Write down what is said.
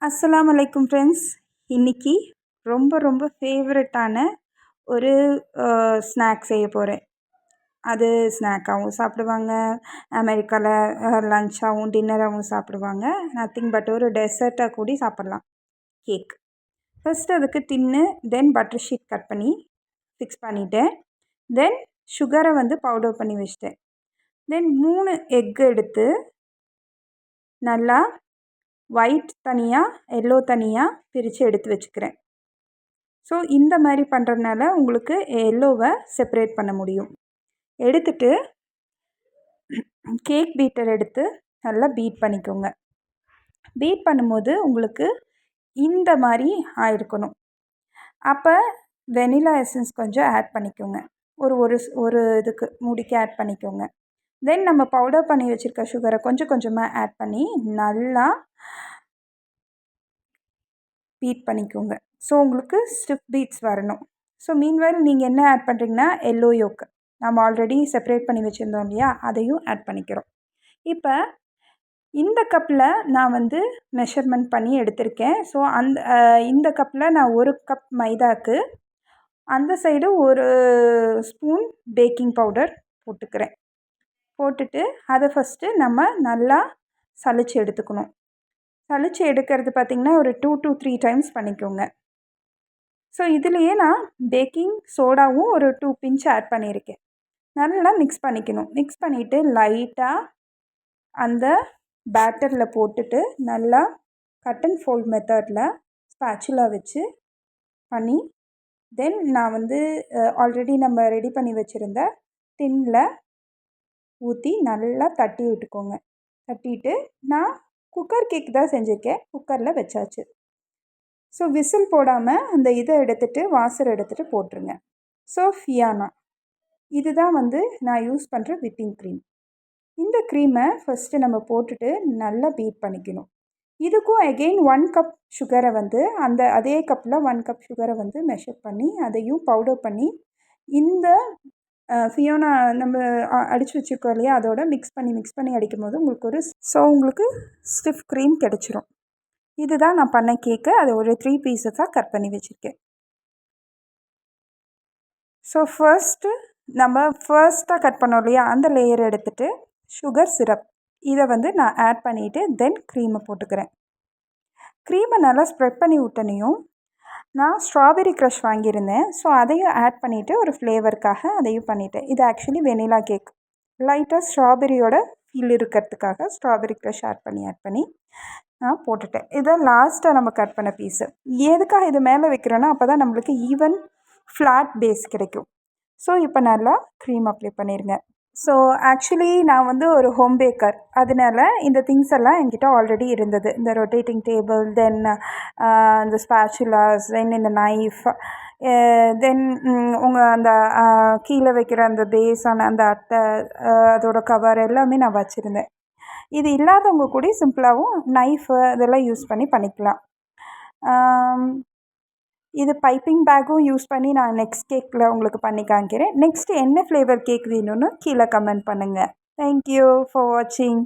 அஸ்ஸலாமு அலைக்கும் ஃப்ரெண்ட்ஸ். இன்றைக்கி ரொம்ப ரொம்ப ஃபேவரட்டான ஒரு ஸ்நாக் செய்ய போகிறேன். அது ஸ்நாக்காகவும் சாப்பிடுவாங்க, அமெரிக்காவில் லஞ்சாகவும் டின்னராகவும் சாப்பிடுவாங்க. நத்திங் பட் ஒரு டெசர்ட்டாக கூடி சாப்பிட்லாம். கேக். ஃபஸ்ட்டு அதுக்கு டின்னு, தென் பட்டர் ஷீட் கட் பண்ணி ஃபிக்ஸ் பண்ணிவிட்டேன். தென் சுகரை பவுடர் பண்ணி வச்சிட்டேன். தென் 3 எக் எடுத்து நல்லா ஒயிட் தனியாக, எல்லோ தனியாக பிரித்து எடுத்து வச்சுக்கிறேன். ஸோ இந்த மாதிரி பண்ணுறதுனால உங்களுக்கு எல்லோவை செப்பரேட் பண்ண முடியும். எடுத்துட்டு கேக் பீட்டர் எடுத்து நல்லா பீட் பண்ணிக்கோங்க. பீட் பண்ணும்போது உங்களுக்கு இந்த மாதிரி ஆயிருக்கணும். அப்போ வெனிலா எசன்ஸ் கொஞ்சம் ஆட் பண்ணிக்கோங்க. ஒரு ஒரு ஒரு இதுக்கு மூடிக்கு ஆட் பண்ணிக்கோங்க. தென் நம்ம பவுடர் பண்ணி வச்சுருக்க சுகரை கொஞ்சம் கொஞ்சமாக ஆட் பண்ணி நல்லா பீட் பண்ணிக்கோங்க. ஸோ உங்களுக்கு ஸ்டிஃப் பீட்ஸ் வரணும். ஸோ மீன்வைல் நீங்கள் என்ன ஆட் பண்ணுறீங்கன்னா எல்லோ யோக் நம்ம ஆல்ரெடி செப்பரேட் பண்ணி வச்சுருந்தோம் இல்லையா, அதையும் ஆட் பண்ணிக்கிறோம். இப்போ இந்த கப்பில் நான் மெஷர்மெண்ட் பண்ணி எடுத்திருக்கேன். ஸோ இந்த கப்பில் நான் 1 கப் மைதாக்கு அந்த சைடு 1 ஸ்பூன் பேக்கிங் பவுடர் போட்டுக்கிறேன். போட்டுட்டு அதை ஃபஸ்ட்டு நம்ம நல்லா சலிச்சு எடுத்துக்கணும். சலிச்சு எடுக்கிறது பார்த்திங்கன்னா ஒரு 2 to 3 டைம்ஸ் பண்ணிக்கோங்க. ஸோ இதுலேயே நான் பேக்கிங் சோடாவும் ஒரு 2 பிஞ்ச் ஆட் பண்ணியிருக்கேன். நல்லா மிக்ஸ் பண்ணிக்கணும். மிக்ஸ் பண்ணிவிட்டு லைட்டாக அந்த பேட்டரில் போட்டுட்டு நல்லா கட் அண்ட் ஃபோல்ட் மெத்தடில் ஸ்பேச்சுலா வச்சு பண்ணி தென் நான் ஆல்ரெடி நம்ம ரெடி பண்ணி வச்சுருந்த டின்னில் ஊற்றி நல்லா தட்டி விட்டுக்கோங்க. தட்டிட்டு நான் குக்கர் கேக் தான் செஞ்சுருக்கேன். குக்கரில் வச்சாச்சு. ஸோ விசில் போடாமல் அந்த இதை எடுத்துகிட்டு வாசர் எடுத்துகிட்டு போட்டுருங்க. ஸோ ஃபியானா இதுதான் நான் யூஸ் பண்ணுற விப்பிங் க்ரீம். இந்த க்ரீமை ஃபஸ்ட்டு நம்ம போட்டுட்டு நல்லா பீட் பண்ணிக்கணும். இதுக்கும் அகெயின் 1 கப் சுகரை அந்த அதே கப்பில் 1 கப் சுகரை மெஷர் பண்ணி அதையும் பவுடர் பண்ணி இந்த ஃபியோனா நம்ம அடித்து வச்சுருக்கோம் இல்லையா, அதோட மிக்ஸ் பண்ணி அடிக்கும் போது உங்களுக்கு ஸ்டிஃப் க்ரீம் கிடச்சிரும். இதுதான் நான் பண்ண கேக்கு. அதை ஒரு 3 பீஸஸாக கட் பண்ணி வச்சுருக்கேன். ஸோ ஃபர்ஸ்ட்டாக கட் பண்ணோம் இல்லையா, அந்த லேயர் எடுத்துகிட்டு சுகர் சிரப் இதை நான் ஆட் பண்ணிவிட்டு தென் க்ரீமை போட்டுக்கிறேன். க்ரீமை நல்லா ஸ்ப்ரெட் பண்ணி விட்டனையும் நான் ஸ்ட்ராபெரி க்ரஷ் வாங்கியிருந்தேன். ஸோ அதையும் ஆட் பண்ணிவிட்டு ஒரு ஃப்ளேவருக்காக அதையும் பண்ணிவிட்டேன். இது ஆக்சுவலி வெனிலா கேக். லைட்டாக ஸ்ட்ராபெரியோட ஃபீல் இருக்கிறதுக்காக ஸ்ட்ராபெரி க்ரஷ் ஆட் பண்ணி நான் போட்டுட்டேன். இதை லாஸ்ட்டாக நம்ம கட் பண்ண பீஸு. எதுக்காக இது மேலே வைக்கிறோன்னா அப்போ தான் நம்மளுக்கு ஈவன் ஃப்ளாட் பேஸ் கிடைக்கும். ஸோ இப்போ நல்லா க்ரீம் அப்ளை பண்ணிடுங்க. ஸோ ஆக்சுவலி நான் ஒரு ஹோம் பேக்கர். அதனால இந்த திங்ஸ் எல்லாம் என்கிட்ட ஆல்ரெடி இருந்தது. இந்த ரொட்டேட்டிங் டேபிள், தென் இந்த ஸ்பேச்சுலாஸ், தென் இந்த நைஃப், தென் உங்கள் அந்த கீழே வைக்கிற அந்த பேஸான அந்த அட்டை, அதோட கவர் எல்லாமே நான் வச்சுருந்தேன். இது இல்லாதவங்க கூட சிம்பிளாகவும் நைஃபு இதெல்லாம் யூஸ் பண்ணிக்கலாம். இது பைப்பிங் பேக்கும் யூஸ் பண்ணி நான் நெக்ஸ்ட் கேக்கில் உங்களுக்கு பண்ணி காமிக்கிறேன். நெக்ஸ்ட்டு என்ன ஃப்ளேவர் கேக் வேணும்னு கீழே கமெண்ட் பண்ணுங்கள். தேங்க்யூ ஃபார் வாட்சிங்.